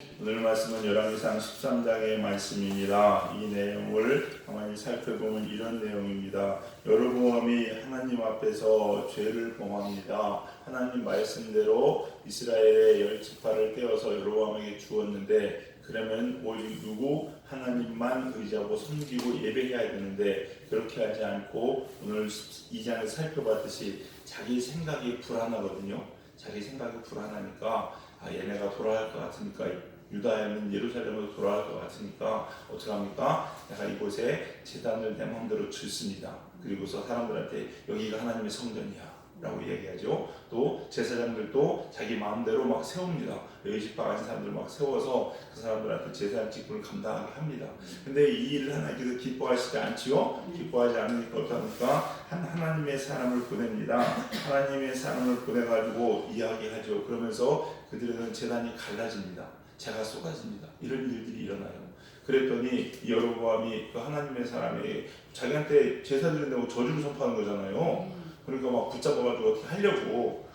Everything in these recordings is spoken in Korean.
오늘 말씀은 열왕기상 13장의 말씀입니다. 이 내용을 가만히 살펴보면 이런 내용입니다. 여로보암이 하나님 앞에서 죄를 범합니다. 하나님 말씀대로 이스라엘의 10지파를 떼어서 여로보암에게 주었는데, 그러면 오직 누구? 하나님만 의지하고 섬기고 예배해야 되는데, 그렇게 하지 않고 오늘 2장을 살펴봤듯이 자기 생각이 불안하거든요. 자기 생각이 불안하니까 얘네가 돌아갈 것 같으니까, 유다에는 예루살렘으로 돌아갈 것 같으니까 어떻게 합니까? 내가 이곳에 제단을 내 마음대로 짓습니다. 그리고서 사람들한테 여기가 하나님의 성전이야 라고 얘기하죠. 또 제사장들도 자기 마음대로 막 세웁니다. 여지파 가진 사람들 막 세워서 그 사람들한테 제사장 직분을 감당하게 합니다. 근데 이 일을 하나님께서 기뻐하시지 않지요. 기뻐하지 않으니까 어떡합니까? 하나님의 사람을 보냅니다. 하나님의 사람을 보내가지고 이야기하죠. 그러면서 그들은 제단이 갈라집니다. 재가 쏟아집니다. 이런 일들이 일어나요. 그랬더니 여로보암이 그 하나님의 사람이 자기한테 제사 드린다고 저주를 선포하는 거잖아요. 그러니까 막 붙잡아가지고 어떻게 하려고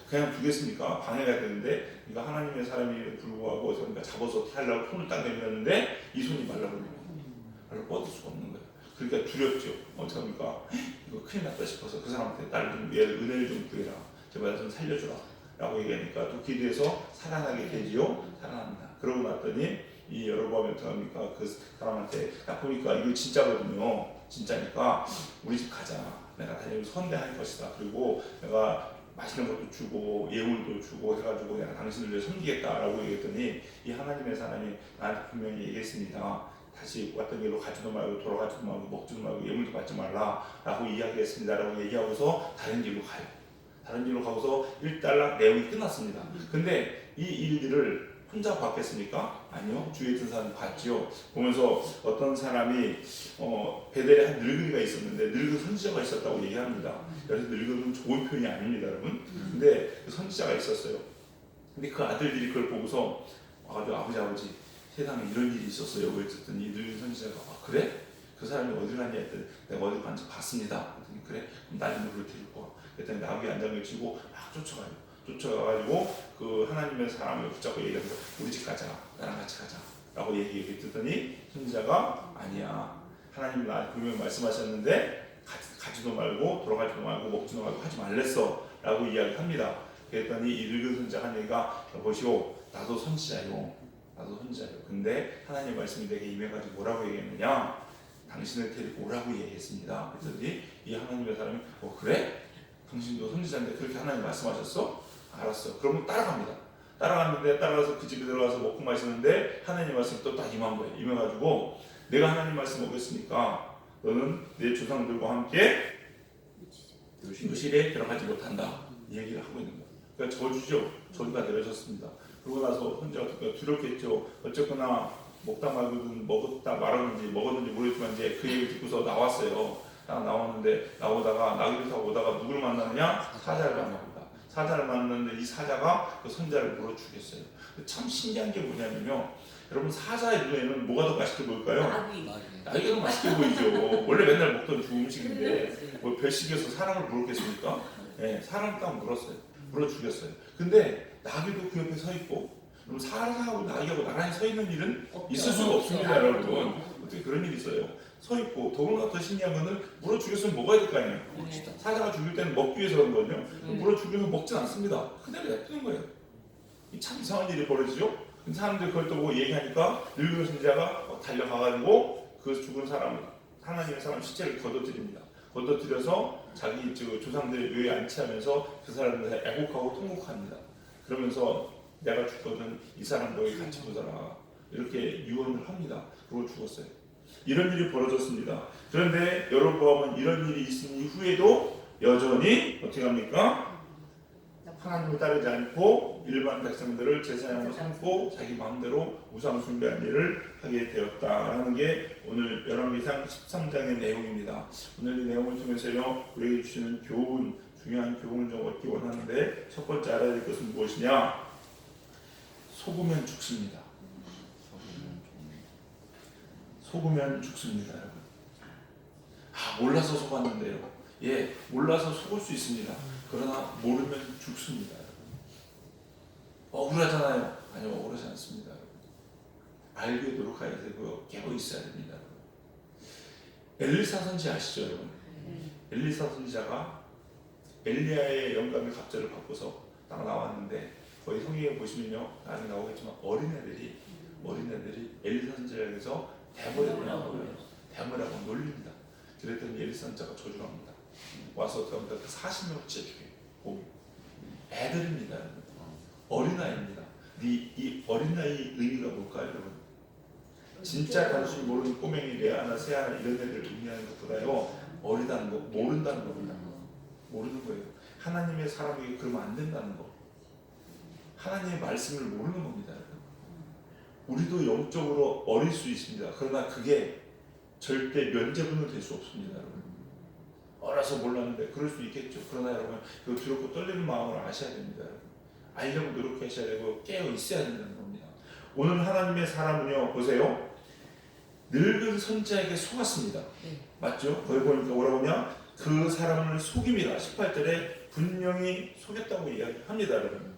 그냥 두겠습니까? 방해가 되는데, 그러니까 하나님의 사람이 불구하고 그러니까 잡아서 어떻게 하려고 손을 딱 내밀었는데 이 손이 말라버리는 거예요. 말로 뻗을 수가 없는 거예요. 그러니까 두렵죠. 어떻게 합니까? 이거 큰일 났다 싶어서 그 사람한테 나를 좀 은혜를 좀 구해라. 제발 좀 살려주라. 라고 얘기하니까 또 기도해서 살아나게 되지요. 살아납니다. 그러고 났더니 이 여로보암이 어떻게 합니까? 그 사람한테 딱 보니까 이거 진짜거든요. 진짜니까 우리 집 가자. 내가 다니면서 선대할 것이다. 그리고 내가 맛있는 것도 주고 예물도 주고 해가지고 내가 당신을 위해 섬기겠다라고 얘기했더니 이 하나님의 사람이 나한테 분명히 얘기했습니다. 다시 왔던 길로 가지도 말고 돌아가지도 말고 먹지도 말고 예물도 받지 말라라고 이야기했습니다. 라고 얘기하고서 다른 길로 가요. 다른 길로 가고서 일단락 내용이 끝났습니다. 근데 이 일들을 혼자 봤겠습니까? 아니요. 주위에 있던 사람이 봤지요. 보면서 어떤 사람이 베델에 한 늙은이가 있었는데 늙은 선지자가 있었다고 얘기합니다. 그래서 늙은은 좋은 표현이 아닙니다, 여러분. 근데 그 선지자가 있었어요. 근데 그 아들들이 그걸 보고서 아버지 세상에 이런 일이 있었어요. 그랬더니 늙은 선지자가 그래? 그 사람이 어디 갔냐 했더니 내가 어디 갔는지 봤습니다. 그랬더니 그래? 그럼 나 좀 불러 데리고 와. 그랬더니 나귀 안장을 치고 막 쫓아가요. 쫓아가가지고 그 하나님의 사람을 붙잡고 얘기하면서 우리 집 가자. 나랑 같이 가자. 라고 얘기했더니 선지자가 아니야. 하나님 나한테 분명히 말씀하셨는데 가지도 말고 돌아가지도 말고 먹지도 말고 하지 말랬어. 라고 이야기합니다. 그랬더니 이 늙은 선지자가 한 얘기가 보시오. 나도 선지자요. 근데 하나님 말씀이 내게 임해가지고 뭐라고 얘기했느냐? 당신을 데리고 오라고 얘기했습니다. 그랬더니 이 하나님의 사람이 그래? 당신도 선지자인데 그렇게 하나님 말씀하셨어? 알았어. 그러면 따라갑니다. 따라갔는데 따라가서 그 집에 들어가서 먹고 마시는데 하나님 말씀이 또 딱 임한 거예요. 임해가지고 내가 하나님 말씀 먹였으니까 너는 내 조상들과 함께 요실에 들어가지 못한다. 이 얘기를 하고 있는 거예요. 그러니까 저주죠. 저주가 내려졌습니다. 그러고 나서 혼자 두렵겠죠. 어쨌거나 먹다 말고는 먹었다 말았는지 먹었는지 모르겠지만 이제 그 얘기를 듣고서 나왔어요. 딱 나왔는데 나오다가 나귀를 타고 오다가 누구를 만나느냐? 사자를 만납니다. 사자를 만났는데 이 사자가 그 선자를 물어 죽였어요. 참 신기한 게 뭐냐면요. 여러분 사자의 눈에는 뭐가 더 맛있게 보일까요? 나귀가 더 맛있게 보이죠. 원래 맨날 먹던 주 음식인데 뭐 별식이어서 사람을 물었겠습니까? 네, 사람을 딱 물었어요. 물어 죽였어요. 근데 나귀도 그 옆에 서 있고, 그럼 사자하고 나귀하고 나란히 서 있는 일은 있을 수가 없습니다, 여러분. 어떻게 그런 일이 있어요? 서 있고, 더구나 더 신기한 거는 물어 죽였으면 먹어야 될 거 아니에요. 사자가 죽일 때는 먹기 위해서 그런 거거든요. 물어 죽여서 먹진 않습니다. 그대로 냅두는 거예요. 참 이상한 일이 벌어지죠? 근데 사람들이 그걸 또 보고 얘기하니까 늙은 선지자가 달려가가지고 그 죽은 사람, 하나님의 사람 시체를 걷어들입니다. 걷어들여서 자기 조상들의 묘에 안치하면서 그 사람들 애곡하고 통곡합니다. 그러면서 내가 죽거든 이 사람 너희 같이 보자라. 이렇게 유언을 합니다. 그러고 죽었어요. 이런 일이 벌어졌습니다. 그런데 여로보암은 이런 일이 있은 이후에도 여전히 어떻게 합니까? 하나님을 따르지 않고 일반 백성들을 제사장으로 삼고 자기 마음대로 우상 숭배한 일을 하게 되었다라는 게 오늘 열왕기상 13장의 내용입니다. 오늘 이 내용을 통해서요 우리에게 주시는 교훈, 중요한 교훈을 좀 얻기 원하는데, 첫 번째 알아야 될 것은 무엇이냐? 속으면 죽습니다. 속으면 죽습니다, 여러분. 몰라서 속았는데요. 예, 몰라서 속을 수 있습니다. 그러나 모르면 죽습니다. 억울하잖아요. 아니요, 억울하지 않습니다. 알게 노력해야 되고요. 깨어 있어야 됩니다. 엘리사 선지 아시죠, 여러분? 엘리사 선지자가 엘리야의 영감의 갑절을 받고서 딱 나왔는데 거기 성경에 보시면요, 나중에 나오겠지만 어린애들이 엘리사 선지자에게서 대머리라고 놀립니다. 그랬더니 엘리사 선지자가 저주합니다. 와서 어떻게 합니까? 그 40명을 찢어 죽여요. 애들입니다. 어린아이입니다. 이 어린아이의 의미가 뭘까요, 여러분? 진짜 단순히 모르는 꼬맹이, 레아나 세아나 이런 애들을 의미하는 것보다요, 어리다는 거, 모른다는 겁니다. 모르는 거예요. 하나님의 사람에게 그러면 안 된다는 거. 하나님의 말씀을 모르는 겁니다. 우리도 영적으로 어릴 수 있습니다. 그러나 그게 절대 면제부는 될 수 없습니다, 여러분. 어려서 몰랐는데 그럴 수 있겠죠. 그러나 여러분, 그 두렵고 떨리는 마음을 아셔야 됩니다, 여러분. 알려고 노력하셔야 되고 깨어 있어야 된다는 겁니다. 오늘 하나님의 사람은요, 보세요. 늙은 선지자에게 속았습니다. 맞죠? 거기 보니까 뭐라고 하냐? 그 사람을 속입니다. 18절에 분명히 속였다고 이야기합니다, 여러분.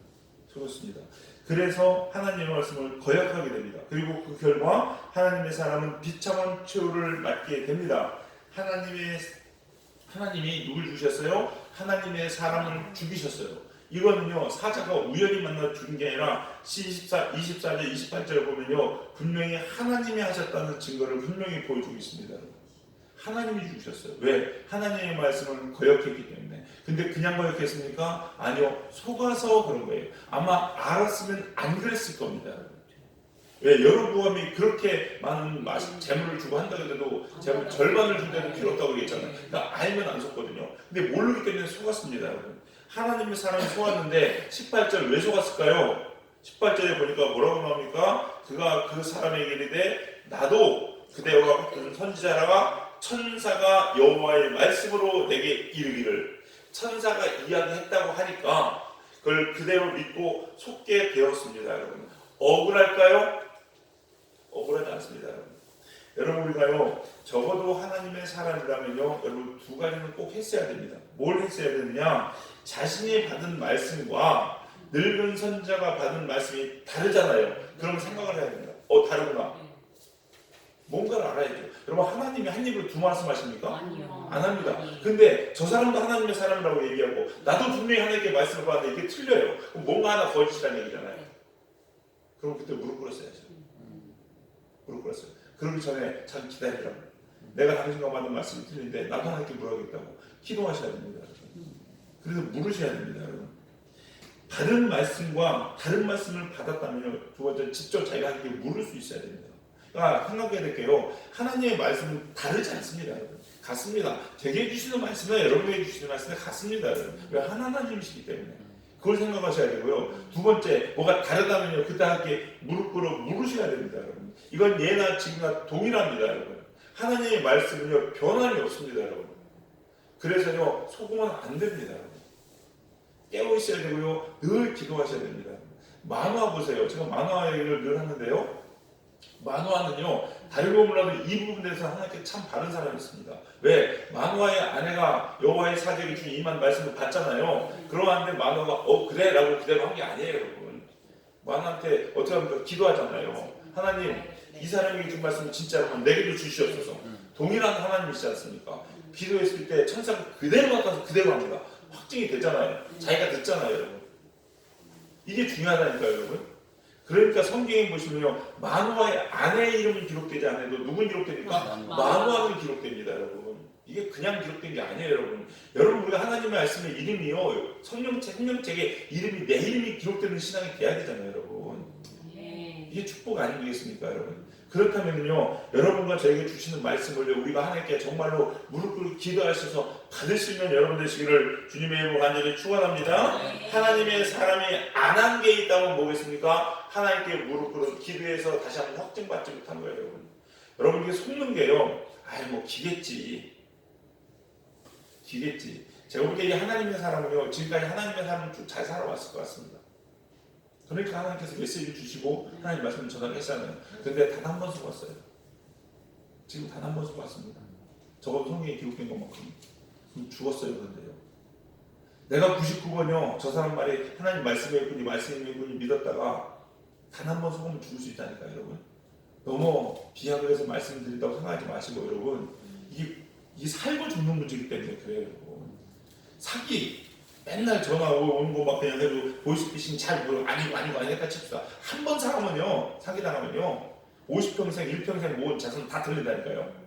속였습니다. 그래서 하나님의 말씀을 거역하게 됩니다. 그리고 그 결과 하나님의 사람은 비참한 최후를 맞게 됩니다. 하나님이 누굴 주셨어요? 하나님의 사람을 죽이셨어요. 이거는요, 사자가 우연히 만나 죽은 게 아니라 24절, 28절을 보면요, 분명히 하나님이 하셨다는 증거를 분명히 보여주고 있습니다. 하나님이 죽으셨어요. 왜? 하나님의 말씀을 거역했기 때문에. 근데 그냥 거역했습니까? 아니요, 속아서 그런 거예요. 아마 알았으면 안 그랬을 겁니다. 왜? 여로보암이 그렇게 많은 재물을 주고 한다 그래도 재물 절반을 준다는 필요 없다고 그랬잖아요. 그러니까 알면 안 속거든요. 근데 모르기 때문에 속았습니다, 여러분. 하나님의 사람이 속았는데 18절 왜 속았을까요? 18절에 보니까 뭐라고 나옵니까? 그가 그 사람에게 이르되 나도 그대와 같은 선지자라가 천사가 여호와의 말씀으로 내게 이르기를, 천사가 이야기했다고 하니까 그걸 그대로 믿고 속게 되었습니다, 여러분. 억울할까요? 억울하지 않습니다, 여러분. 여러분, 우리가요, 적어도 하나님의 사람이라면요, 여러분 두 가지는 꼭 했어야 됩니다. 뭘 했어야 되느냐? 자신이 받은 말씀과 늙은 선자가 받은 말씀이 다르잖아요. 그럼 생각을 해야 됩니다. 다르구나. 뭔가를 알아야죠. 여러분, 하나님이 한 입으로 두 말씀 하십니까? 아니요. 안 합니다. 근데 저 사람도 하나님의 사람이라고 얘기하고 나도 분명히 하나님께 말씀을 받았는데 이게 틀려요. 그럼 뭔가 하나 거짓이라는 얘기잖아요. 그럼 그때 무릎 꿇었어야죠. 무릎 꿇었어요. 그러기 전에 참 기다리라고. 내가 당신과 받은 말씀이 틀린데 나도 하나님께 물어야겠다고 기도하셔야 됩니다. 그래서 물으셔야 됩니다, 여러분. 다른 말씀과 다른 말씀을 받았다면요, 두 번째 직접 자기가 하나님께 물을 수 있어야 됩니다. 그러니까 생각해야 될게요, 하나님의 말씀은 다르지 않습니다, 여러분. 같습니다. 제게 주시는 말씀은 여러분에게 주시는 말씀은 같습니다, 여러분. 왜? 하나님이시기 때문에. 그걸 생각하셔야 되고요. 두 번째, 뭐가 다르다면요, 그때 함께 무릎 꿇어 물으셔야 됩니다, 여러분. 이건 예나 지금이나 동일합니다, 여러분. 하나님의 말씀은요, 변함이 없습니다, 여러분. 그래서요, 속으면 안 됩니다, 여러분. 깨어 있어야 되고요, 늘 기도하셔야 됩니다. 만화 보세요. 제가 만화 얘기를 늘 하는데요, 만화는요, 다르고 몰라도 이 부분에서 하나님께 참 바른 사람이 있습니다. 왜? 만화의 아내가 여호와의 사제에게 준 이만 말씀을 받잖아요. 그러한데 만화가 그래 라고 그대로 한 게 아니에요, 여러분. 만화한테 어떻게 합니까? 기도하잖아요. 하나님, 이 사람에게 준 말씀을 진짜로 내게도 주시옵소서. 동일한 하나님이시지 않습니까? 기도했을 때 천사가 그대로 나타나서 그대로 합니다. 확증이 되잖아요. 자기가 듣잖아요, 여러분. 이게 중요하다니까요, 여러분. 그러니까 성경에 보시면요, 만화의 아내의 이름은 기록되지 않아도 누군 기록됩니까? 만화는 기록됩니다, 여러분. 이게 그냥 기록된 게 아니에요, 여러분. 여러분, 우리가 하나님의 말씀의 이름이요, 성령책에 이름이 내 이름이 기록되는 신앙이 돼야 되잖아요, 여러분. 이게 축복 아니겠습니까, 여러분? 그렇다면요, 여러분과 저에게 주시는 말씀을 우리가 하나님께 정말로 무릎 꿇고 기도하셔서 받으시면 여러분 되시기를 주님의 이름으로 간절히 축원합니다. 하나님의 사람이 안 한 게 있다면 뭐겠습니까? 하나님께 무릎 꿇어 기도해서 다시 한번 확증받지 못한 거예요, 여러분. 여러분, 이게 속는 게요, 기겠지. 제가 볼 때 이 하나님의 사람은요, 지금까지 하나님의 사람은 쭉 잘 살아왔을 것 같습니다. 그러니까 하나님께서 메시지 주시고 하나님 말씀을 전하겠잖아요. 근데 단 한 번 속았어요. 지금 단 한 번 속았습니다. 적어도 성경에 기록된 것만큼. 죽었어요, 그런데요. 내가 99번이요, 저 사람 말이 하나님 말씀의 뿐이 믿었다가 단 한 번 속으면 죽을 수 있다니까요, 여러분. 너무 비약을 해서 말씀드린다고 생각하지 마시고 여러분, 이게 살고 죽는 문제이기 때문에 그래요. 여러분. 사기 맨날 전화 오는 거 막 그냥 해도 보이스피싱 잘 모르고 아니고 했다 칩시다. 한 번 사람은요, 사기 당하면요 50평생 1평생 모은 자손 다 들린다니까요.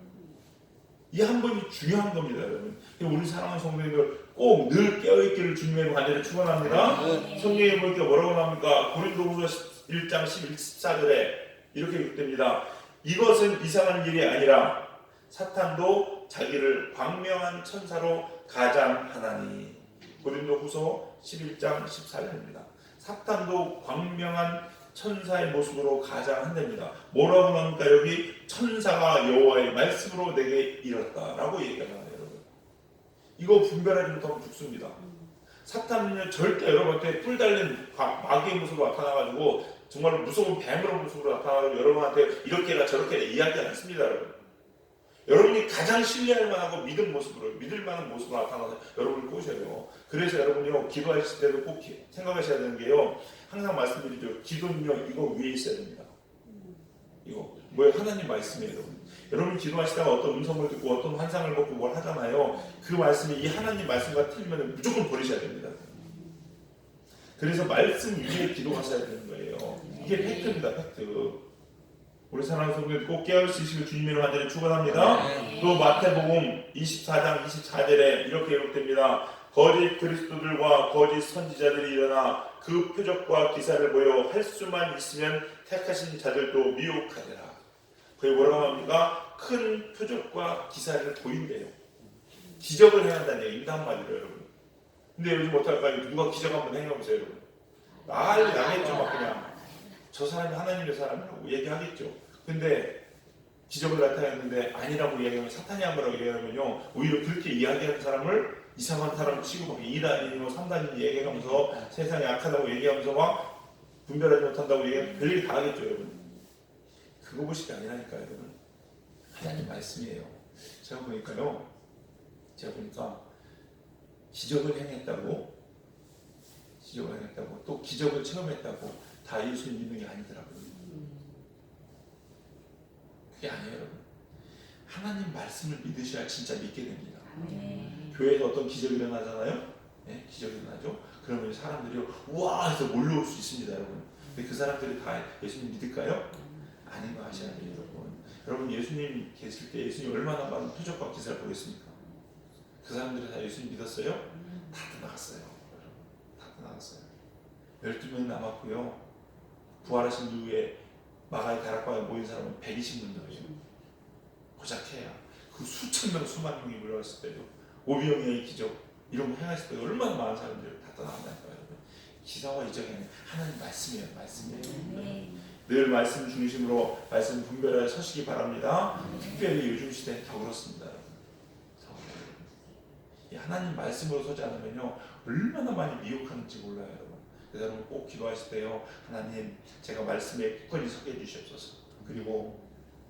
이 한 번이 중요한 겁니다, 여러분. 우리 사랑하는 성도님들 꼭 늘 깨어있기를 주님의 간절히 축원합니다. 성경에 보니까 뭐라고 나옵니까? 고린도후서 1장 14절에 이렇게 기록됩니다. 이것은 이상한 일이 아니라 사탄도 자기를 광명한 천사로 가장하나니. 고린도후서 11장 14절입니다. 사탄도 광명한 천사의 모습으로 가장한답니다. 뭐라고 나옵니까? 여기 천사가 여호와의 말씀으로 내게 이뤘다라고 얘기하잖아요. 여러분, 이거 분별하지 못하면 죽습니다. 사탄은요 절대 여러분한테 뿔 달린 마귀의 모습으로 나타나가지고 정말 무서운 뱀으로 모습으로 나타나가지고 여러분한테 이렇게 해라 저렇게 해라 이야기하지 않습니다. 여러분이 가장 신뢰할 만하고 믿을 만한 모습으로 나타나서 여러분을 꼬셔요. 그래서 여러분이요 기도하실 때도 꼭 생각하셔야 되는 게요, 항상 말씀드리죠. 기도는요 이거 위에 있어야 됩니다. 이거 뭐예요? 하나님 말씀이에요. 여러분 기도하시다가 어떤 음성을 듣고 어떤 환상을 보고 뭘 하잖아요. 그 말씀이 이 하나님 말씀과 틀리면 무조건 버리셔야 됩니다. 그래서 말씀 위에 기도하셔야 되는 거예요. 이게 팩트입니다. 팩트. 우리 사랑하는 성도들 꼭 깨어날 수 있으길 주님으로 간절히 축원합니다. 또 마태복음 24장 24절에 이렇게 기록됩니다. 거짓 그리스도들과 거짓 선지자들이 일어나 그 표적과 기사를 보여 할 수만 있으면 택하신 자들도 미혹하리라. 그게 뭐라고 합니까? 큰 표적과 기사를 보인대요. 기적을 행한다는 얘기입니다. 한마디로 여러분. 근데 요즘 어떡할까요? 누가 기적 한번 행해보세요 여러분. 난리 나겠죠. 막 그냥 저 사람이 하나님의 사람이라고 얘기하겠죠. 근데 기적을 나타냈는데 아니라고 얘기하면 사탄이 한 거라고 얘기하면요 오히려 그렇게 이야기하는 사람을 이상한 사람 취급하고 2단이고 3단이 얘기하면서 세상이 악하다고 얘기하면서 막 분별하지 못한다고 얘기하면 별일 다 하겠죠 여러분. 그거 보실 게 아니라니까요 여러분. 하나님 말씀이에요. 제가 보니까 기적을 행했다고 또 기적을 체험했다고 다 예수님 믿는 게 아니더라고요. 그게 아니에요 여러분. 하나님 말씀을 믿으셔야 진짜 믿게 됩니다. 교회에서 어떤 기적이 일어나잖아요. 네? 기적이 일어나죠. 그러면 사람들이 우와 해서 몰려올 수 있습니다 여러분. 근데 그 사람들이 다 예수님 믿을까요? 아닌 거 아셔야 돼요 여러분. 여러분 예수님 계실 때 예수님 얼마나 많은 표적과 기사를 보겠습니까? 그 사람들이 다 예수님 믿었어요? 다 떠나갔어요. 다 떠나갔어요. 12명 남았고요. 부활하신 이후에 마가의 다락방에 모인 사람은 120명이에요. 고작해야 그 수천 명 수만 명이 몰려왔을 때도 오병이어의 기적 이런 거 행하실 때 얼마나 많은 사람들이 다 떠나간다니까요. 기사와 이적이 아니라 하나님 말씀이에요. 늘 말씀 중심으로 말씀 분별하여 서시기 바랍니다. 특별히 요즘 시대는 더 그렇습니다. 이 하나님 말씀으로 서지 않으면요 얼마나 많이 미혹하는지 몰라요 여러분. 그래서 여러분 꼭 기도하실 때요 하나님 제가 말씀에 굳건히 서게 해주시옵소서. 그리고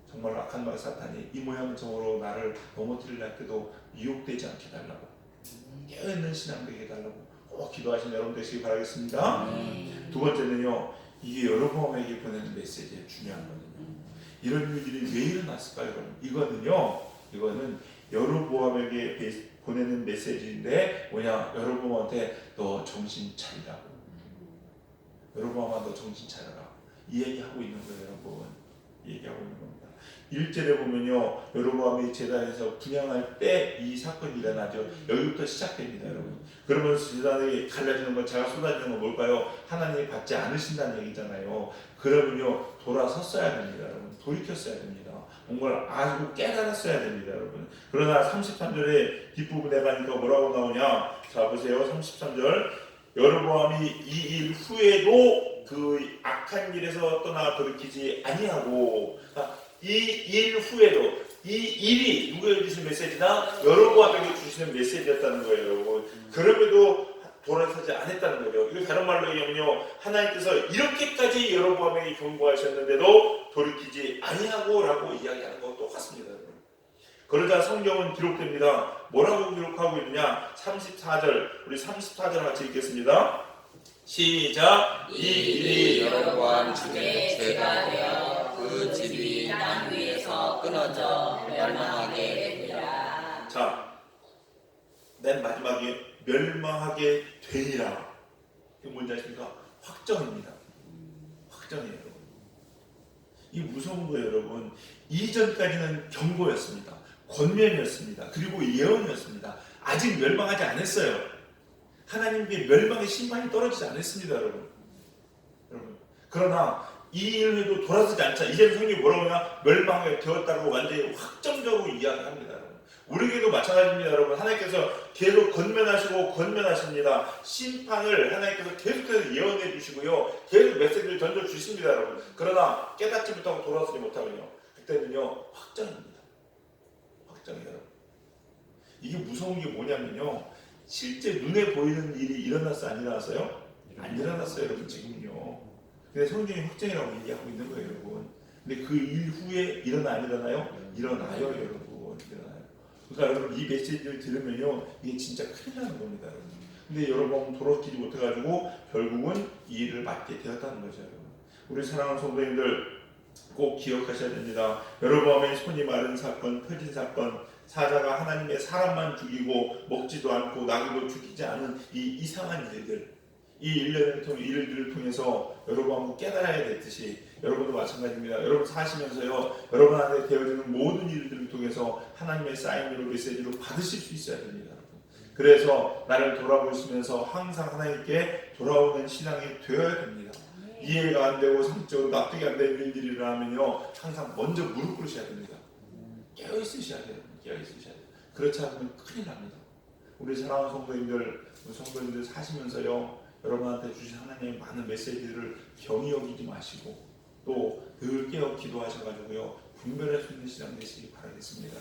정말 악한 말 사탄이 이 모양 저모로 나를 넘어뜨리려 할 때도 미혹되지 않게 해달라고 깨어있는 신앙 되게 해달라고 꼭 기도하시는 여러분 되시기 바라겠습니다. 두 번째는요 이게 여러분에게 보내는 메시지에 중요한 거거든요. 이런 일들이 왜 일어났을까요 여러분? 이거는 여로보암에게 보내는 메시지인데 뭐냐? 여로보암한테 너 정신 차리라고. 여로보암아 너 정신 차려라. 이 얘기하고 있는 거예요 여러분. 얘기하고 있는 겁니다. 1절에 보면요 여로보암이 제단에서 분향할 때 이 사건이 일어나죠. 여기부터 시작됩니다 여러분. 그러면서 제단에 갈라지는 것 제가 쏟아지는 건 뭘까요? 하나님이 받지 않으신다는 얘기잖아요. 그러면요 돌아섰어야 됩니다 여러분. 돌이켰어야 됩니다. 뭔가를 알고 깨달았어야 됩니다 여러분. 그러나 33절의 뒷부분에 가니까 뭐라고 나오냐? 자 보세요. 33절 여로보암이 이 일 후에도 그 악한 일에서 떠나 돌이키지 아니하고 이 일 후에도 이 일이 누구에게 주신 메시지나 여로보암에게 주시는 메시지였다는 거예요 여러분. 그럼에도 돌아서지 않았다는 거죠. 이거 다른 말로 얘기하면요 하나님께서 이렇게까지 여로보암에게 경고하셨는데도 돌이키지 아니하고 라고 이야기하는 거 똑같습니다 여러분. 그러자 성경은 기록됩니다. 뭐라고 기록하고 있느냐? 34절 우리 34절 같이 읽겠습니다. 시작. 이 일이 여로보암 집에 죄가 되어 그 집이 무너져 멸망하게 되리라. 자, 맨 마지막에 멸망하게 되리라. 그게 뭔지 아십니까? 확정입니다. 확정이에요, 여러분. 이게 무서운 거예요, 여러분. 이전까지는 경고였습니다. 권면이었습니다. 그리고 예언이었습니다. 아직 멸망하지 않았어요. 하나님께 멸망의 심판이 떨어지지 않았습니다, 여러분. 그러나 이 일에도 돌아서지 않자. 이제는 성경이 뭐라고 하냐? 멸망하게 되었다고 완전히 확정적으로 이야기합니다, 여러분. 우리에게도 마찬가지입니다, 여러분. 하나님께서 계속 권면하십니다. 심판을 하나님께서 계속해서 예언해 주시고요. 계속 메시지를 던져 주십니다, 여러분. 그러나 깨닫지 못하고 돌아서지 못하면요. 그때는요, 확정입니다. 확정이에요, 여러분. 이게 무서운 게 뭐냐면요. 실제 눈에 보이는 일이 일어났어요, 안 일어났어요? 안 일어났어요, 여러분, 지금요. 근데 성경이 확정이라고 얘기하고 있는 거예요, 여러분. 근데 그 일 후에 일어나 안 일어나요? 일어나요, 여러분. 일어나요. 그러니까 여러분 이 메시지를 들으면요, 이게 진짜 큰일 나는 겁니다, 여러분. 근데 여러분 돌아오지 못해가지고 결국은 이 일을 맡게 되었다는 거죠, 여러분. 우리 사랑하는 성도님들 꼭 기억하셔야 됩니다. 여러분의 손이 마른 사건, 터진 사건, 사자가 하나님의 사람만 죽이고 먹지도 않고 나귀도 죽이지 않은 이 이상한 일들, 이 일들을 통해서 여러분 깨달아야 됐듯이 여러분도 마찬가지입니다. 여러분 사시면서요, 여러분한테 되어지는 모든 일들을 통해서 하나님의 사인으로 메시지로 받으실 수 있어야 됩니다. 그래서 나를 돌아보시면서 항상 하나님께 돌아오는 신앙이 되어야 됩니다. 이해가 안 되고 성적으로 납득이 안 되는 일들이 일어나면요, 항상 먼저 무릎 꿇으셔야 됩니다. 깨어 있으셔야 돼요. 깨어 있으셔야 돼요. 그렇지 않으면 큰일 납니다. 우리 사랑하는 성도님들 사시면서요, 여러분한테 주신 하나님의 많은 메시지들을 경히 여기지 마시고 또 늘 깨어 기도하셔가지고요, 분별할 수 있는 시간 되시기 바라겠습니다.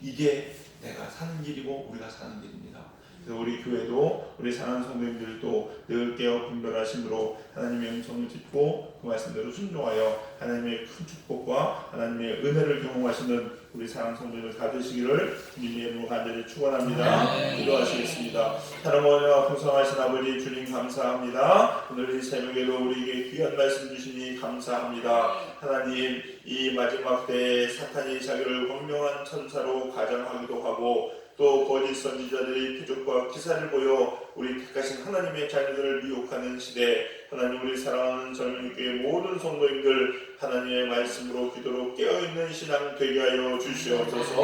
이게 내가 사는 길이고 우리가 사는 길입니다. 그래서 우리 교회도 우리 사랑하는 성도님들도 늘 깨어 분별하심으로 하나님의 음성을 듣고 그 말씀대로 순종하여 하나님의 큰 축복과 하나님의 은혜를 경험하시는 우리 사랑하는 성도님들 다 되시기를 주님의 이름으로 간절히 축원합니다. 기도하시겠습니다. 사랑하며 풍성하신 아버지 주님 감사합니다. 오늘 이 새벽에도 우리에게 귀한 말씀 주시니 감사합니다. 하나님, 이 마지막 때에 사탄이 자기를 광명한 천사로 가장하기도 하고 또 거짓 선지자들이 표적과 기사를 보여 우리 택하신 하나님의 자녀들을 미혹하는 시대, 하나님 우리 사랑하는 젊은이교회 모든 성도님들 하나님의 말씀으로 기도로 깨어있는 신앙 되게 하여 주시옵소서.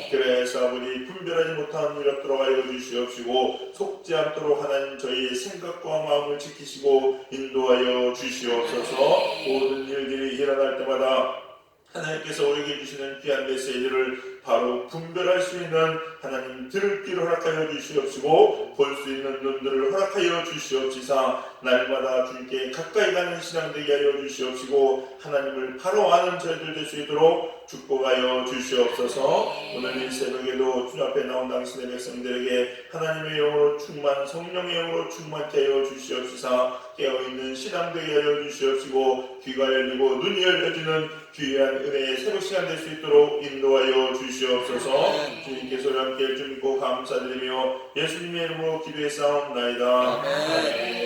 그래서 아버지 분별하지 못하는 일 없도록 하여 주시옵시고 속지 않도록 하나님 저희의 생각과 마음을 지키시고 인도하여 주시옵소서. 모든 일들이 일어날 때마다 하나님께서 우리에게 주시는 귀한 메시지를 바로 분별할 수 있는 하나님 들을 귀를 허락하여 주시옵시고 볼 수 있는 눈들을 허락하여 주시옵시사 날마다 주님께 가까이 가는 신앙 되게 하여 주시옵시고 하나님을 바로 아는 저희들 될 수 있도록 축복하여 주시옵소서. 오늘 이 새벽에도 주님 앞에 나온 당신의 백성들에게 하나님의 영으로 충만, 성령의 영으로 충만케 하여 주시옵시사 깨어있는 신앙 되게 하여 주시옵시고 귀가 열리고 눈이 열려지는 귀한 은혜의 새벽 시간 될 수 있도록 인도하여 주시옵소서. 주님께서 우리 함께 해주시고 감사드리며 예수님의 이름으로 기도했사옵나이다. 아멘.